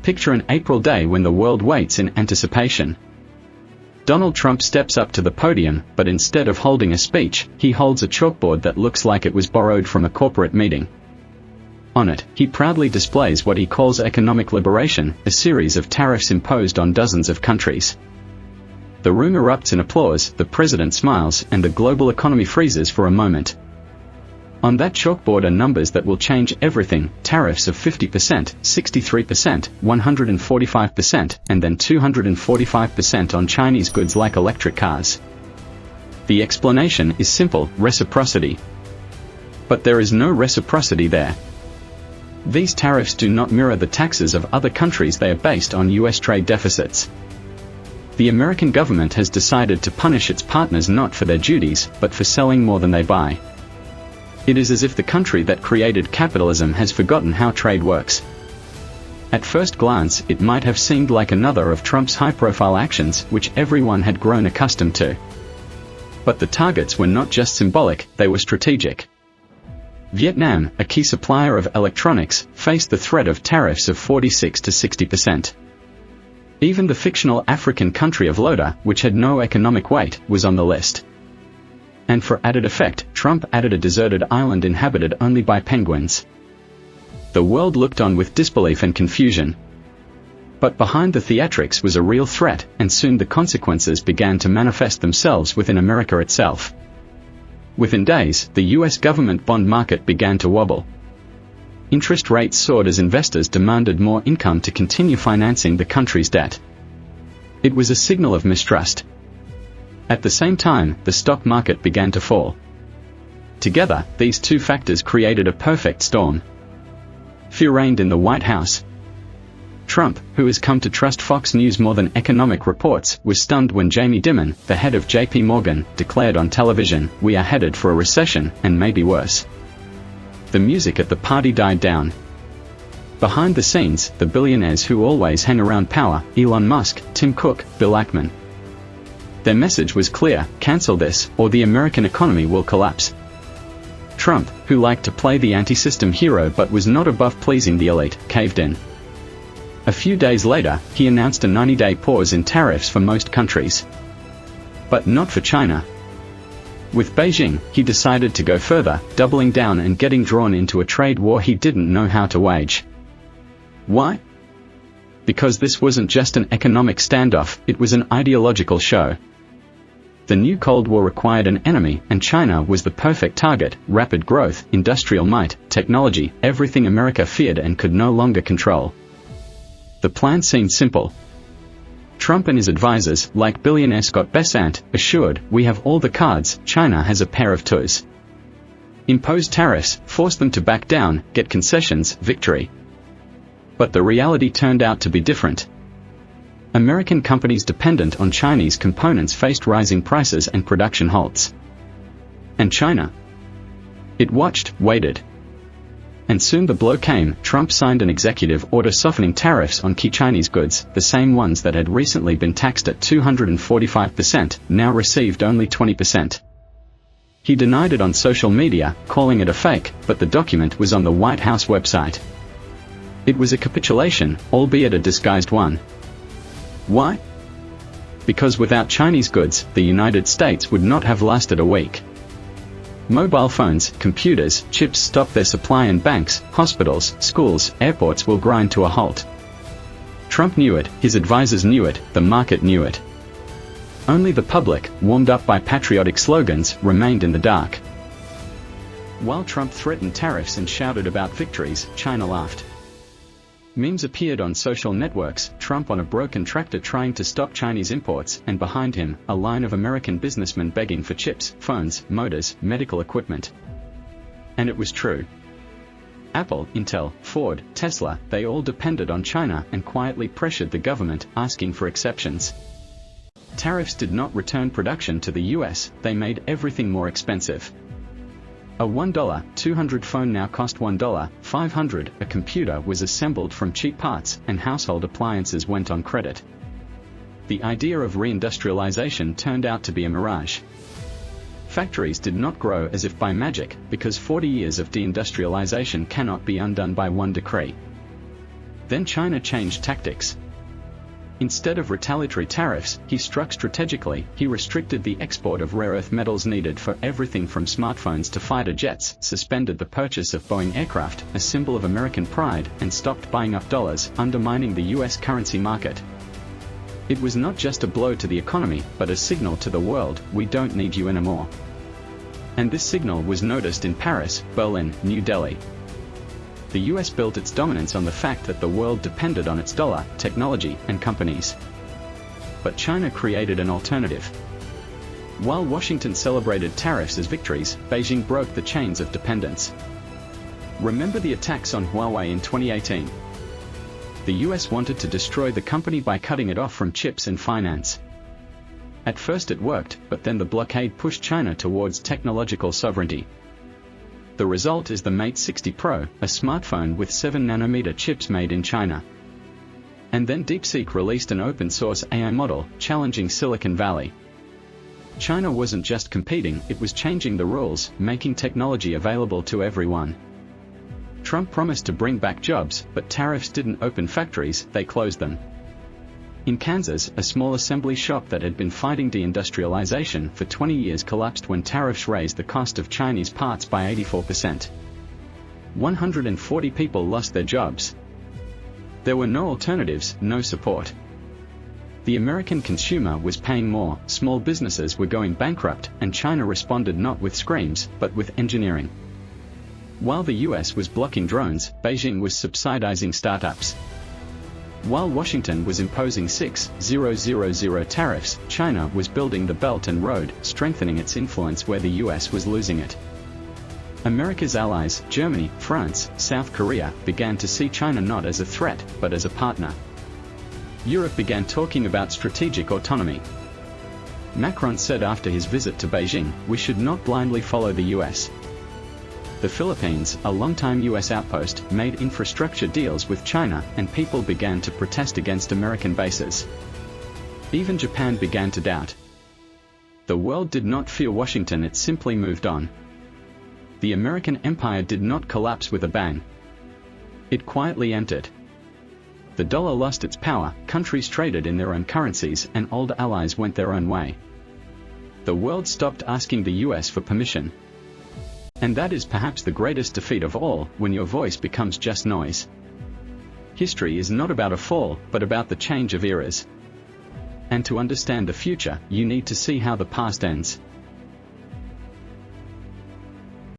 Picture an April day when the world waits in anticipation. Donald Trump steps up to the podium, but instead of holding a speech, he holds a chalkboard that looks like it was borrowed from a corporate meeting. On it, he proudly displays what he calls economic liberation, a series of tariffs imposed on dozens of countries. The room erupts in applause, the president smiles, and the global economy freezes for a moment. On that chalkboard are numbers that will change everything: tariffs of 50%, 63%, 145%, and then 245% on Chinese goods like electric cars. The explanation is simple: reciprocity. But there is no reciprocity there. These tariffs do not mirror the taxes of other countries. They are based on U.S. trade deficits. The American government has decided to punish its partners not for their duties, but for selling more than they buy. It is as if the country that created capitalism has forgotten how trade works. At first glance, it might have seemed like another of Trump's high-profile actions, which everyone had grown accustomed to. But the targets were not just symbolic, they were strategic. Vietnam, a key supplier of electronics, faced the threat of tariffs of 46 to 60%. Even the fictional African country of Lota, which had no economic weight, was on the list. And for added effect, Trump added a deserted island inhabited only by penguins. The world looked on with disbelief and confusion. But behind the theatrics was a real threat, and soon the consequences began to manifest themselves within America itself. Within days, the U.S. government bond market began to wobble. Interest rates soared as investors demanded more income to continue financing the country's debt. It was a signal of mistrust. At the same time, the stock market began to fall. Together, these two factors created a perfect storm. Fear reigned in the White House. Trump, who has come to trust Fox News more than economic reports, was stunned when Jamie Dimon, the head of J.P. Morgan, declared on television, "We are headed for a recession, and maybe worse." The music at the party died down. Behind the scenes, the billionaires who always hang around power, Elon Musk, Tim Cook, Bill Ackman. Their message was clear: cancel this, or the American economy will collapse. Trump, who liked to play the anti-system hero but was not above pleasing the elite, caved in. A few days later, he announced a 90-day pause in tariffs for most countries. But not for China. With Beijing, he decided to go further, doubling down and getting drawn into a trade war he didn't know how to wage. Why? Because this wasn't just an economic standoff, it was an ideological show. The new Cold War required an enemy, and China was the perfect target: rapid growth, industrial might, technology, everything America feared and could no longer control. The plan seemed simple. Trump and his advisors, like billionaire Scott Bessent, assured, "We have all the cards, China has a pair of toes." Impose tariffs, force them to back down, get concessions, victory. But the reality turned out to be different. American companies dependent on Chinese components faced rising prices and production halts. And China? It watched, waited. And soon the blow came. Trump signed an executive order softening tariffs on key Chinese goods, the same ones that had recently been taxed at 245%, now received only 20%. He denied it on social media, calling it a fake, but the document was on the White House website. It was a capitulation, albeit a disguised one. Why? Because without Chinese goods, the United States would not have lasted a week. Mobile phones, computers, chips stop their supply, and banks, hospitals, schools, airports will grind to a halt. Trump knew it, his advisors knew it, the market knew it. Only the public, warmed up by patriotic slogans, remained in the dark. While Trump threatened tariffs and shouted about victories, China laughed. Memes appeared on social networks: Trump on a broken tractor trying to stop Chinese imports, and behind him, a line of American businessmen begging for chips, phones, motors, medical equipment. And it was true. Apple, Intel, Ford, Tesla, they all depended on China and quietly pressured the government, asking for exceptions. Tariffs did not return production to the US, they made everything more expensive. A $1.200 phone now cost $1.500, a computer was assembled from cheap parts, and household appliances went on credit. The idea of reindustrialization turned out to be a mirage. Factories did not grow as if by magic, because 40 years of deindustrialization cannot be undone by one decree. Then China changed tactics. Instead of retaliatory tariffs, he struck strategically. He restricted the export of rare earth metals needed for everything from smartphones to fighter jets, suspended the purchase of Boeing aircraft, a symbol of American pride, and stopped buying up dollars, undermining the U.S. currency market. It was not just a blow to the economy, but a signal to the world, we don't need you anymore. And this signal was noticed in Paris, Berlin, New Delhi. The US built its dominance on the fact that the world depended on its dollar, technology, and companies. But China created an alternative. While Washington celebrated tariffs as victories, Beijing broke the chains of dependence. Remember the attacks on Huawei in 2018? The US wanted to destroy the company by cutting it off from chips and finance. At first it worked, but then the blockade pushed China towards technological sovereignty. The result is the Mate 60 Pro, a smartphone with 7nm chips made in China. And then DeepSeek released an open-source AI model, challenging Silicon Valley. China wasn't just competing, it was changing the rules, making technology available to everyone. Trump promised to bring back jobs, but tariffs didn't open factories, they closed them. In Kansas, a small assembly shop that had been fighting deindustrialization for 20 years collapsed when tariffs raised the cost of Chinese parts by 84%. 140 people lost their jobs. There were no alternatives, no support. The American consumer was paying more, small businesses were going bankrupt, and China responded not with screams, but with engineering. While the US was blocking drones, Beijing was subsidizing startups. While Washington was imposing 6,000 tariffs, China was building the Belt and Road, strengthening its influence where the US was losing it. America's allies, Germany, France, South Korea, began to see China not as a threat, but as a partner. Europe began talking about strategic autonomy. Macron said after his visit to Beijing, "We should not blindly follow the US." The Philippines, a longtime US outpost, made infrastructure deals with China, and people began to protest against American bases. Even Japan began to doubt. The world did not fear Washington, it simply moved on. The American empire did not collapse with a bang. It quietly entered. The dollar lost its power, countries traded in their own currencies, and old allies went their own way. The world stopped asking the US for permission. And that is perhaps the greatest defeat of all, when your voice becomes just noise. History is not about a fall, but about the change of eras. And to understand the future, you need to see how the past ends.